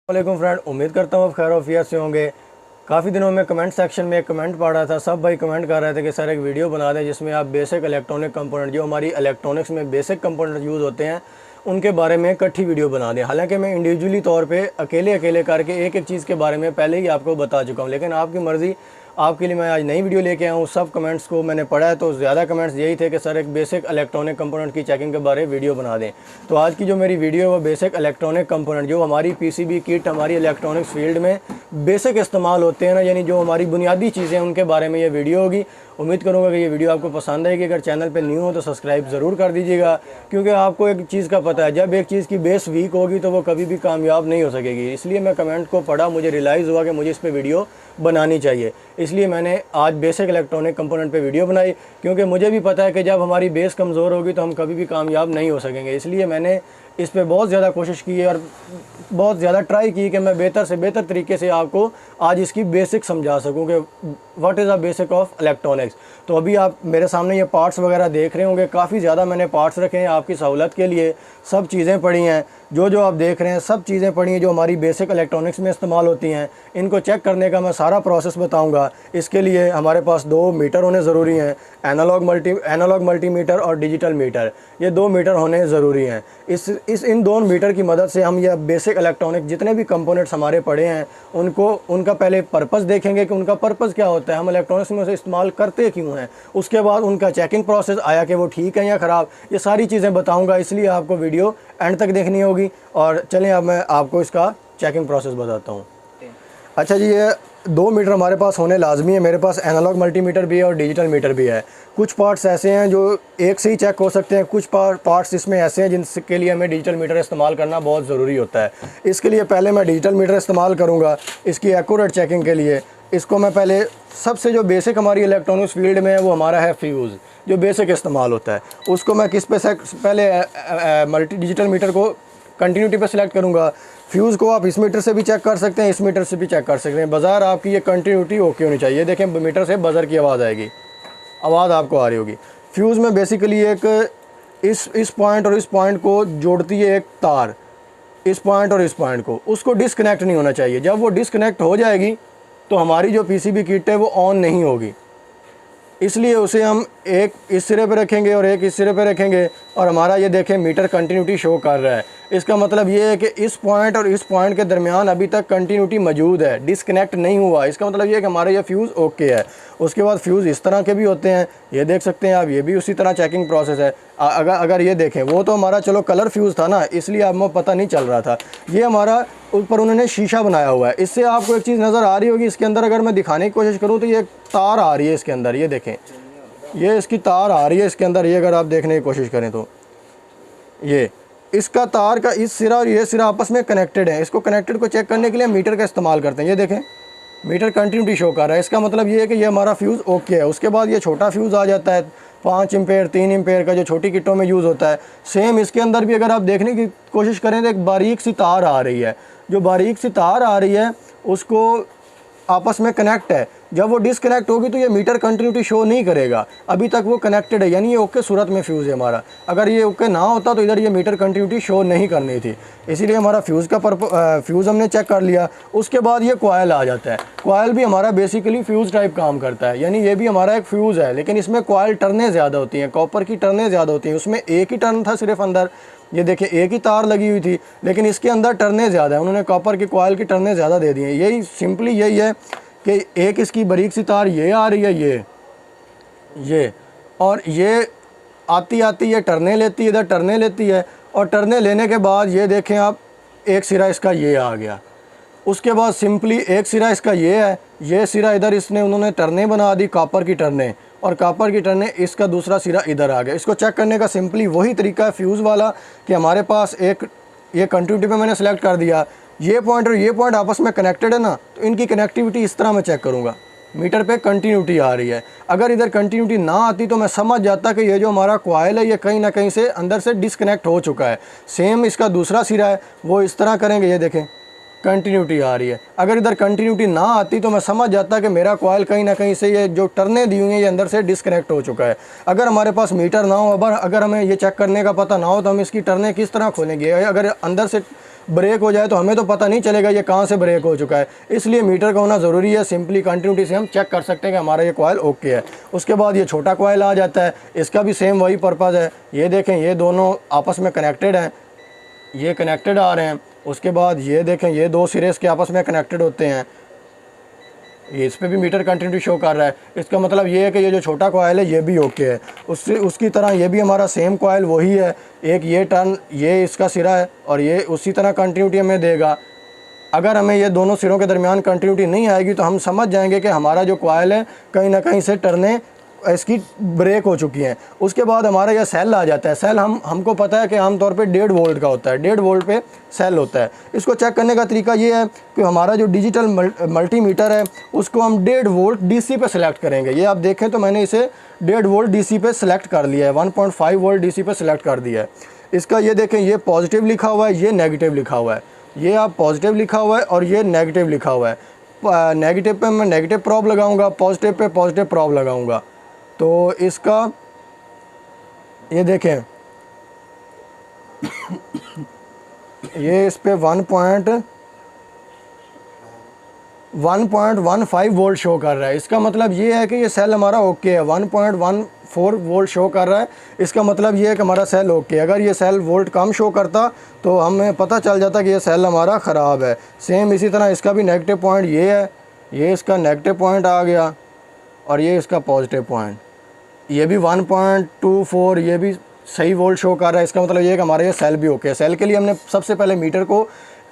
वालेकुम फ्रेंड, उम्मीद करता हूँ आप खैर वफियत से होंगे। काफ़ी दिनों में कमेंट सेक्शन में एक कमेंट पढ़ रहा था, सब भाई कमेंट कर रहे थे कि सर एक वीडियो बना दें जिसमें आप बेसिक इलेक्ट्रॉनिक कंपोनेंट जो हमारी इलेक्ट्रॉनिक्स में बेसिक कंपोनेंट यूज़ होते हैं उनके बारे में इकट्ठी वीडियो बना दें। हालांकि मैं इंडिविजुअली तौर पे अकेले अकेले करके एक एक चीज़ के बारे में पहले ही आपको बता चुका हूँ, लेकिन आपकी मर्ज़ी, आपके लिए मैं आज नई वीडियो लेके आया हूँ। सब कमेंट्स को मैंने पढ़ा है तो ज़्यादा कमेंट्स यही थे कि सर एक बेसिक इलेक्ट्रॉनिक कंपोनेंट की चेकिंग के बारे में वीडियो बना दें। तो आज की जो मेरी वीडियो है वो बेसिक इलेक्ट्रॉनिक कंपोनेंट जो हमारी पीसीबी किट, हमारी इलेक्ट्रॉनिक्स फील्ड में बेसिक इस्तेमाल होते हैं ना, यानी जो हमारी बुनियादी चीज़ें हैं उनके बारे में ये वीडियो होगी। उम्मीद करूँगा कि ये वीडियो आपको पसंद आएगी। अगर चैनल पे न्यू हो तो सब्सक्राइब ज़रूर कर दीजिएगा, क्योंकि आपको एक चीज़ का पता है, जब एक चीज़ की बेस वीक होगी तो वो कभी भी कामयाब नहीं हो सकेगी। इसलिए मैं कमेंट को पढ़ा, मुझे रियलाइज़ हुआ कि मुझे इस पर वीडियो बनानी चाहिए, इसलिए मैंने आज बेसिक इलेक्ट्रॉनिक कंपोनेंट पे वीडियो बनाई। क्योंकि मुझे भी पता है कि जब हमारी बेस कमज़ोर होगी तो हम कभी भी कामयाब नहीं हो सकेंगे। इसलिए मैंने इस पे बहुत ज़्यादा कोशिश की है और बहुत ज़्यादा ट्राई की कि मैं बेहतर से बेहतर तरीके से आपको आज इसकी बेसिक समझा सकूं कि what is the basic of electronics. तो अभी आप मेरे सामने ये पार्ट्स वगैरह देख रहे होंगे, काफ़ी ज़्यादा मैंने पार्ट्स रखे हैं आपकी सहूलत के लिए। सब चीज़ें पड़ी हैं, जो आप देख रहे हैं सब चीज़ें पड़ी हैं जो हमारी बेसिक इलेक्ट्रॉनिक्स में इस्तेमाल होती हैं। इनको चेक करने का मैं सारा प्रोसेस बताऊंगा। इसके लिए हमारे पास 2 मीटर होने ज़रूरी हैं, एनालॉग मल्टीमीटर और डिजिटल मीटर। ये 2 मीटर होने ज़रूरी हैं। इन 2 मीटर की मदद से हम ये बेसिक इलेक्ट्रॉनिक जितने भी कंपोनेंट्स हमारे पड़े हैं उनका पहले पर्पस देखेंगे कि उनका पर्पस क्या होता है, हम इलेक्ट्रॉनिक्स में उसे इस्तेमाल करते क्यों हैं। उसके बाद उनका चेकिंग प्रोसेस आया कि वो ठीक है या ख़राब, ये सारी चीज़ें बताऊँगा। इसलिए आपको वीडियो एंड तक देखनी होगी। और चलें अब मैं आपको इसका चेकिंग प्रोसेस बताता हूँ। अच्छा जी, ये 2 मीटर हमारे पास होने लाजमी है। मेरे पास एनालॉग मल्टीमीटर भी है और डिजिटल मीटर भी है। कुछ पार्ट्स ऐसे हैं जो एक से ही चेक हो सकते हैं, कुछ पार्ट्स इसमें ऐसे हैं जिनके लिए हमें डिजिटल मीटर इस्तेमाल करना बहुत ज़रूरी होता है। इसके लिए पहले मैं डिजिटल मीटर इस्तेमाल करूँगा इसकी एक्यूरेट चेकिंग के लिए। इसको मैं पहले सबसे जो बेसिक हमारी इलेक्ट्रॉनिक्स फील्ड में है वो हमारा है फ्यूज़, जो बेसिक इस्तेमाल होता है। उसको मैं किस पे पहले डिजिटल मीटर को कंटिन्यूटी पे सिलेक्ट करूँगा। फ्यूज़ को आप इस मीटर से भी चेक कर सकते हैं, इस मीटर से भी चेक कर सकते हैं। बाज़ार आपकी ये कंटिन्यूटी ओके होनी चाहिए। देखें मीटर से बज़र की आवाज़ आएगी, आवाज़ आपको आ रही होगी। फ्यूज़ में बेसिकली एक इस पॉइंट और इस पॉइंट को जोड़ती है एक तार, इस पॉइंट और इस पॉइंट को। उसको डिस्कनेक्ट नहीं होना चाहिए। जब वो डिस्कनेक्ट हो जाएगी तो हमारी जो पीसीबी किट है वो ऑन नहीं होगी। इसलिए उसे हम एक इस सिरे पे रखेंगे और एक इस सिरे पे रखेंगे और हमारा ये देखें मीटर कंटिन्यूटी शो कर रहा है। इसका मतलब ये है कि इस पॉइंट और इस पॉइंट के दरमियान अभी तक कंटिन्यूटी मौजूद है, डिस्कनेक्ट नहीं हुआ। इसका मतलब ये है कि हमारा ये फ्यूज़ ओके है। उसके बाद फ्यूज़ इस तरह के भी होते हैं, ये देख सकते हैं आप, ये भी उसी तरह चेकिंग प्रोसेस है। अगर ये देखें, वो तो हमारा चलो कलर फ्यूज़ था ना, इसलिए हमें पता नहीं चल रहा था। ये हमारा ऊपर उन्होंने शीशा बनाया हुआ है। इससे आपको एक चीज़ नज़र आ रही होगी, इसके अंदर अगर मैं दिखाने की कोशिश करूँ तो ये तार आ रही है इसके अंदर, ये देखें, ये इसकी तार आ रही है इसके अंदर। ये अगर आप देखने की कोशिश करें तो ये इसका तार का इस सिरा और ये सिरा आपस में कनेक्टेड है। इसको कनेक्टेड को चेक करने के लिए मीटर का इस्तेमाल करते हैं। ये देखें मीटर कंटिन्यूटी शो कर रहा है। इसका मतलब ये है कि ये हमारा फ्यूज़ ओके है। उसके बाद ये छोटा फ्यूज़ आ जाता है 5 एम्पेयर 3 एम्पेयर का, जो छोटी किटों में यूज़ होता है। सेम इसके अंदर भी अगर आप देखने की कोशिश करें तो एक बारीक सी तार आ रही है। जो बारीक सी तार आ रही है उसको आपस में कनेक्ट है। जब वो डिसकनेक्ट होगी तो ये मीटर कंटिन्यूटी शो नहीं करेगा, अभी तक वो कनेक्टेड है, यानी ये ओके सूरत में फ्यूज़ है हमारा। अगर ये ओके ना होता तो इधर ये मीटर कंटिन्यूटी शो नहीं करनी थी। इसीलिए हमारा फ्यूज़ हमने चेक कर लिया। उसके बाद ये कॉयल आ जाता है। कॉयल भी हमारा बेसिकली फ्यूज़ टाइप काम करता है, यानी ये भी हमारा एक फ्यूज़ है, लेकिन इसमें कॉयल टर्नें ज़्यादा होती हैं, कॉपर की टर्नें ज़्यादा होती हैं। उसमें एक ही टर्न था सिर्फ अंदर, ये देखिए एक ही तार लगी हुई थी, लेकिन इसके अंदर टर्नें ज़्यादा है। उन्होंने कॉपर की कॉयल की टर्नें ज़्यादा दे दी हैं। यही सिंपली यही है कि एक इसकी बारीक सी तार ये आ रही है, ये और ये आती आती ये टर्ने लेती है, इधर टर्ने लेती है, और टर्ने लेने के बाद ये देखें आप, एक सिरा इसका ये आ गया। उसके बाद सिंपली एक सिरा इसका ये है, ये सिरा इधर इसने उन्होंने टर्ने बना दी, कॉपर की टर्ने, और कॉपर की टर्ने इसका दूसरा सिरा इधर आ गया। इसको चेक करने का सिंपली वही तरीका है फ्यूज़ वाला कि हमारे पास एक ये कंटिन्यूटी पे मैंने सेलेक्ट कर दिया, ये पॉइंट और ये पॉइंट आपस में कनेक्टेड है ना, तो इनकी कनेक्टिविटी इस तरह मैं चेक करूँगा। मीटर पे कंटिन्यूटी आ रही है। अगर इधर कंटिन्यूटी ना आती तो मैं समझ जाता कि ये जो हमारा कॉइल है ये कहीं ना कहीं से अंदर से डिसकनेक्ट हो चुका है। सेम इसका दूसरा सिरा है, वो इस तरह करेंगे, ये देखें कंटिन्यूटी आ रही है। अगर इधर कंटिन्यूटी ना आती तो मैं समझ जाता कि मेरा कॉइल कहीं ना कहीं से ये जो टर्नें दी हुई हैं ये अंदर से डिसकनेक्ट हो चुका है। अगर हमारे पास मीटर ना हो, अगर हमें ये चेक करने का पता ना हो तो हम इसकी टर्नें किस तरह खोलेंगे। अगर अंदर से ब्रेक हो जाए तो हमें तो पता नहीं चलेगा ये कहाँ से ब्रेक हो चुका है, इसलिए मीटर का होना ज़रूरी है। सिंपली कंटिन्यूटी से हम चेक कर सकते हैं कि हमारा ये कॉइल ओके है। उसके बाद ये छोटा कॉइल आ जाता है, इसका भी सेम वही पर्पज़ है। ये देखें ये दोनों आपस में कनेक्टेड हैं, ये कनेक्टेड आ रहे हैं। उसके बाद ये देखें ये दो सिरे इसके आपस में कनेक्टेड होते हैं, ये इस पे भी मीटर कंटिन्यूटी शो कर रहा है। इसका मतलब ये है कि ये जो छोटा कॉइल है ये भी ओके है। उससे उसकी तरह ये भी हमारा सेम कॉइल वही है, एक ये टर्न ये इसका सिरा है और ये उसी तरह कंटिन्यूटी हमें देगा। अगर हमें ये दोनों सिरों के दरमियान कंटिन्यूटी नहीं आएगी तो हम समझ जाएंगे कि हमारा जो कॉइल है कहीं ना कहीं से टर्नें इसकी ब्रेक हो चुकी हैं। उसके बाद हमारा यह सेल आ जाता है। सेल हमको पता है कि आमतौर पे 1.5 वोल्ट का होता है, 1.5 वोल्ट पे सेल होता है। इसको चेक करने का तरीका ये है कि हमारा जो डिजिटल मल्टीमीटर है उसको हम 1.5 वोल्ट डीसी पे सिलेक्ट करेंगे। ये आप देखें तो मैंने इसे 1.5 वोल्ट डीसी पे सिलेक्ट कर लिया है, 1.5 वोल्ट डीसी पे सिलेक्ट कर दिया है। इसका ये देखें ये पॉजिटिव लिखा हुआ है, ये नेगेटिव लिखा हुआ है। ये आप पॉजिटिव लिखा हुआ है और ये नेगेटिव लिखा हुआ है। नेगेटिव पे मैं नेगेटिव प्रॉब लगाऊंगा, पॉजिटिव पे पॉजिटिव प्रॉब लगाऊंगा। तो इसका ये देखें ये इस पे 1.15 वोल्ट शो कर रहा है। इसका मतलब ये है कि ये सेल हमारा ओके है। 1.14 वोल्ट शो कर रहा है, इसका मतलब ये है कि हमारा सेल ओके है। अगर ये सेल वोल्ट कम शो करता तो हमें पता चल जाता कि ये सेल हमारा ख़राब है। सेम इसी तरह इसका भी नेगेटिव पॉइंट ये है, ये इसका नेगेटिव पॉइंट आ गया और ये इसका पॉजिटिव पॉइंट। ये भी 1.24 ये भी सही वोल्ट शो कर रहा है। इसका मतलब ये है कि हमारा ये सेल भी ओके है। सेल के लिए हमने सबसे पहले मीटर को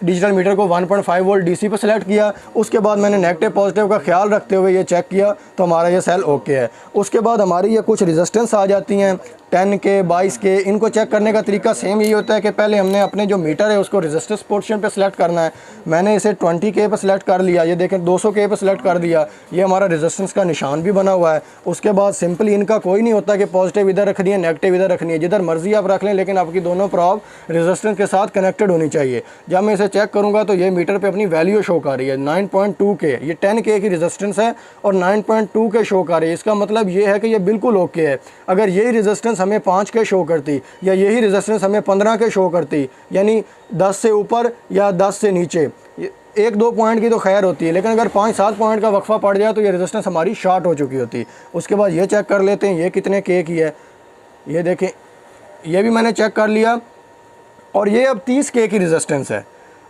डिजिटल मीटर को 1.5 वोल्ट डीसी पर सेलेक्ट किया। उसके बाद मैंने नेगेटिव पॉजिटिव का ख्याल रखते हुए ये चेक किया तो हमारा ये सेल ओके है। उसके बाद हमारी ये कुछ रेजिस्टेंस आ जाती हैं 10 के 22 के। इनको चेक करने का तरीका सेम यही होता है कि पहले हमने अपने जो मीटर है उसको रेजिस्टेंस पोर्शन पे सिलेक्ट करना है। मैंने इसे 20 के पे सिलेक्ट कर लिया, ये देखें 200 के पे सिलेक्ट कर दिया। ये हमारा रेजिस्टेंस का निशान भी बना हुआ है। उसके बाद सिंपली इनका कोई नहीं होता कि पॉजिटिव इधर रखनी है नेगेटिव इधर रखनी है, जिधर मर्जी आप रख लें, लेकिन आपकी दोनों प्रॉब रेजिस्टेंस के साथ कनेक्टेड होनी चाहिए। जब मैं इसे चेक करूँगा तो ये मीटर पर अपनी वैल्यू शो कर रही है 9.2 के। ये 10 के की रेजिस्टेंस है और 9.2 के शो कर रही है। इसका मतलब ये है कि ये बिल्कुल ओके है। अगर यही रेजिस्टेंस हमें 5 के शो करती या यही रेजिस्टेंस हमें 15 के शो करती, यानी 10 से ऊपर या 10 से नीचे, 1-2 पॉइंट की तो खैर होती है, लेकिन अगर 5-7 पॉइंट का वक्फा पड़ जाए तो ये रेजिस्टेंस हमारी शॉर्ट हो चुकी होती। उसके बाद ये चेक कर लेते हैं ये कितने के की है। ये देखें ये भी मैंने चेक कर लिया और ये अब 30 के की रेजिस्टेंस है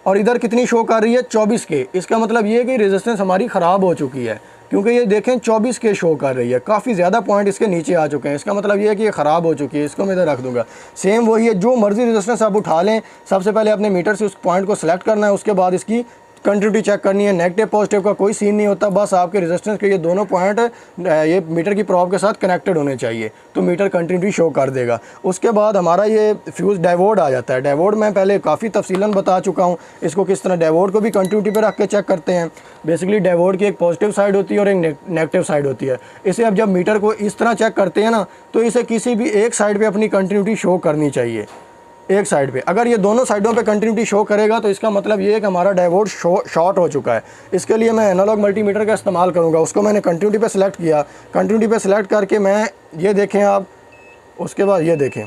और इधर कितनी शो कर रही है 24 के। इसका मतलब ये है कि रेजिस्टेंस हमारी ख़राब हो चुकी है, क्योंकि ये देखें 24 के शो कर रही है। काफ़ी ज़्यादा पॉइंट इसके नीचे आ चुके हैं। इसका मतलब ये है कि ये ख़राब हो चुकी है। इसको मैं इधर रख दूंगा। सेम वही है, जो मर्जी रेजिस्टेंस आप उठा लें, सबसे पहले अपने मीटर से उस पॉइंट को सिलेक्ट करना है। उसके बाद इसकी कंटिन्यूटी चेक करनी है। नेगेटिव पॉजिटिव का कोई सीन नहीं होता, बस आपके रेजिस्टेंस के ये दोनों पॉइंट ये मीटर की प्रॉब के साथ कनेक्टेड होने चाहिए तो मीटर कंटिन्यूटी शो कर देगा। उसके बाद हमारा ये फ्यूज़ डायोड आ जाता है। डायोड मैं पहले काफ़ी तफसीलन बता चुका हूँ, इसको किस तरह डायोड को भी कंटिन्यूटी पे रख के चेक करते हैं। बेसिकली डायोड की एक पॉजिटिव साइड होती है और एक नेगेटिव साइड होती है। इसे अब जब मीटर को इस तरह चेक करते हैं ना तो इसे किसी भी एक साइड पर अपनी कंटिन्यूटी शो करनी चाहिए, एक साइड पे। अगर ये दोनों साइडों पे कंटिन्यूटी शो करेगा तो इसका मतलब ये है कि हमारा डायोड शॉर्ट हो चुका है। इसके लिए मैं एनालॉग मल्टीमीटर का इस्तेमाल करूँगा। उसको मैंने कंटिन्यूटी पे सिलेक्ट किया। कंटिन्यूटी पे सिलेक्ट करके मैं ये देखें आप, उसके बाद ये देखें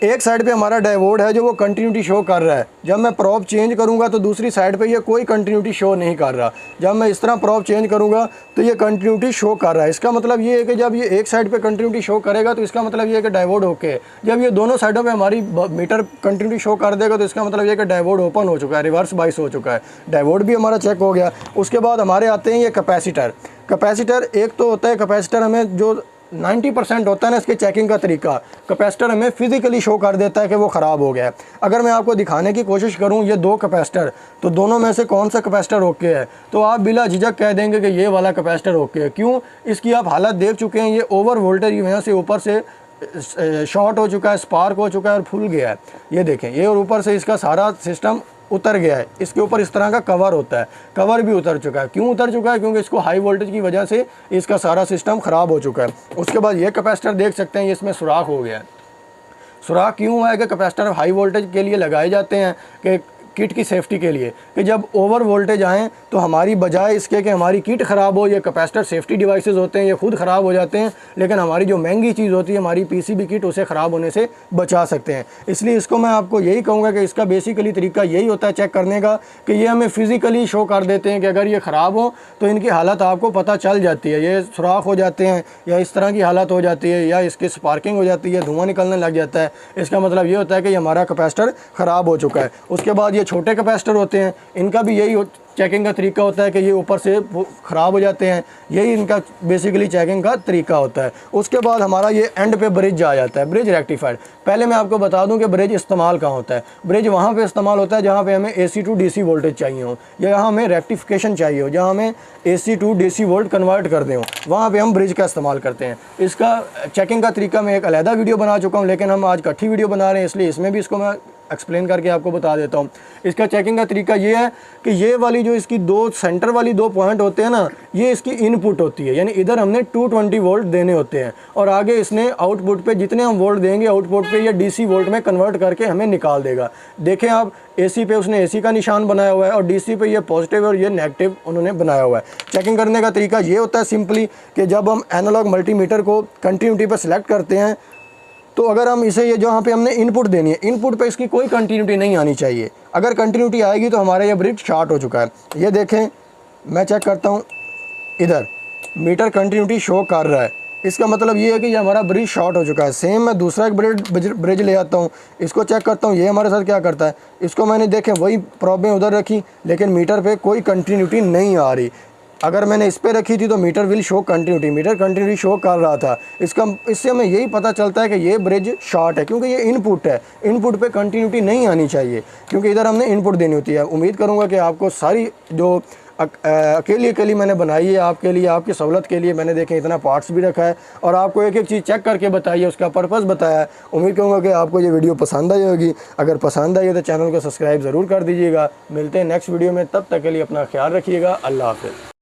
एक साइड पे हमारा डायोड है जो वो कंटिन्यूटी शो कर रहा है। जब मैं प्रॉब चेंज करूँगा तो दूसरी साइड पे ये कोई कंटिन्यूटी शो नहीं कर रहा। जब मैं इस तरह प्रॉब चेंज करूँगा तो ये कंटिन्यूटी शो कर रहा है। इसका मतलब ये है कि जब ये एक साइड पे कंटिन्यूटी शो करेगा तो इसका मतलब ये है कि डायोड ओके है। जब ये दोनों साइडों पे हमारी मीटर कंटिन्यूटी शो कर देगा तो इसका मतलब ये है कि डायोड ओपन हो चुका है, रिवर्स बाइस हो चुका है। डायोड भी हमारा चेक हो गया। उसके बाद हमारे आते हैं ये कैपेसिटर। कैपेसिटर एक तो होता है, कैपेसिटर हमें जो 90% होता है ना इसके चेकिंग का तरीका, कैपेसिटर हमें फिजिकली शो कर देता है कि वो ख़राब हो गया है। अगर मैं आपको दिखाने की कोशिश करूं ये दो कैपेसिटर, तो दोनों में से कौन सा कैपेसिटर ओके है, तो आप बिला झिझक कह देंगे कि ये वाला कैपेसिटर ओके है। क्यों? इसकी आप हालत देख चुके हैं। ये ओवर वोल्टेज की वजह से ऊपर से शॉर्ट हो चुका है, स्पार्क हो चुका है और फूल गया है। ये देखें, ये और ऊपर से इसका सारा सिस्टम उतर गया है। इसके ऊपर इस तरह का कवर होता है, कवर भी उतर चुका है। क्यों उतर चुका है? क्योंकि इसको हाई वोल्टेज की वजह से इसका सारा सिस्टम ख़राब हो चुका है। उसके बाद ये कैपेसिटर देख सकते हैं, ये इसमें सुराख हो गया है। सुराख क्यों हुआ है कि कैपेसिटर हाई वोल्टेज के लिए लगाए जाते हैं कि किट की सेफ्टी के लिए कि जब ओवर वोल्टेज आएँ तो हमारी बजाय इसके कि हमारी किट ख़राब हो, ये कैपेसिटर सेफ्टी डिवाइसेस होते हैं, ये खुद ख़राब हो जाते हैं, लेकिन हमारी जो महंगी चीज़ होती है हमारी पीसीबी किट, उसे ख़राब होने से बचा सकते हैं। इसलिए इसको मैं आपको यही कहूँगा कि इसका बेसिकली तरीका यही होता है चेक करने का कि ये हमें फ़िज़िकली शो कर देते हैं कि अगर ये ख़राब हो तो इनकी हालत आपको पता चल जाती है, ये सुराख हो जाते हैं या इस तरह की हालत हो जाती है या इसकी स्पार्किंग हो जाती है, धुआं निकलने लग जाता है। इसका मतलब ये होता है कि हमारा कैपेसिटर ख़राब हो चुका है। उसके बाद ये छोटे कैपेसिटर होते हैं, इनका भी यही चेकिंग का तरीका होता है कि ये ऊपर से ख़राब हो जाते हैं, यही इनका बेसिकली चेकिंग का तरीका होता है। उसके बाद हमारा ये एंड पे ब्रिज आ जाता है, ब्रिज रेक्टिफायर। पहले मैं आपको बता दूं कि ब्रिज इस्तेमाल कहाँ होता है। ब्रिज वहाँ पे इस्तेमाल होता है जहाँ पे हमें AC टू DC वोल्टेज चाहिए हो या यहाँ हमें रेक्टिफिकेशन चाहिए हो, जहाँ हमें AC to DC volt convert कर दें हो, वहाँ पे हम ब्रिज का इस्तेमाल करते हैं। इसका चेकिंग का तरीका मैं एक अलहदा वीडियो बना चुका हूँ, लेकिन हम आज इकट्ठी वीडियो बना रहे हैं इसलिए इसमें भी इसको मैं एक्सप्लेन करके आपको बता देता हूँ। इसका चेकिंग का तरीका ये है कि ये वाली जो इसकी दो सेंटर वाली दो पॉइंट होते हैं ना, ये इसकी इनपुट होती है, यानी इधर हमने 220 वोल्ट देने होते हैं और आगे इसने आउटपुट पे जितने हम वोल्ट देंगे आउटपुट पे ये DC वोल्ट में कन्वर्ट करके हमें निकाल देगा। देखें आप, AC पे उसने AC का निशान बनाया हुआ है और DC पे ये पॉजिटिव और ये नेगेटिव उन्होंने बनाया हुआ है। चेकिंग करने का तरीका ये होता है सिंपली कि जब हम एनालॉग मल्टीमीटर को कंटिन्यूटी पर सिलेक्ट करते हैं तो अगर हम इसे ये जहाँ पे हमने इनपुट देनी है, इनपुट पे इसकी कोई कंटिन्यूटी नहीं आनी चाहिए। अगर कंटिन्यूटी आएगी तो हमारा ये ब्रिज शॉर्ट हो चुका है। ये देखें, मैं चेक करता हूँ, इधर मीटर कंटिन्यूटी शो कर रहा है, इसका मतलब ये है कि ये हमारा ब्रिज शॉर्ट हो चुका है। सेम मैं दूसरा एक ब्रिज ले आता हूँ, इसको चेक करता हूँ, ये हमारे साथ क्या करता है, इसको मैंने देखे वही प्रॉब्लम उधर रखी लेकिन मीटर पर कोई कंटिन्यूटी नहीं आ रही। अगर मैंने इस पे रखी थी तो meter will show continuity, meter continuity show कर रहा था। इससे हमें यही पता चलता है कि ये ब्रिज शॉर्ट है क्योंकि ये इनपुट है, इनपुट पे कंटिन्यूटी नहीं आनी चाहिए क्योंकि इधर हमने इनपुट देनी होती है। उम्मीद करूँगा कि आपको सारी जो अकेली मैंने बनाई है आपके लिए, आपकी सहूलत के लिए मैंने देखें इतना पार्ट्स भी रखा है और आपको एक एक चीज़ चेक करके बताई है, उसका पर्पस बताया है। उम्मीद करूँगा कि आपको ये वीडियो पसंद आई होगी। अगर पसंद आई है तो चैनल को सब्सक्राइब ज़रूर कर दीजिएगा। मिलते हैं नेक्स्ट वीडियो में, तब तक के लिए अपना ख्याल रखिएगा। अल्लाह हाफ़िज़।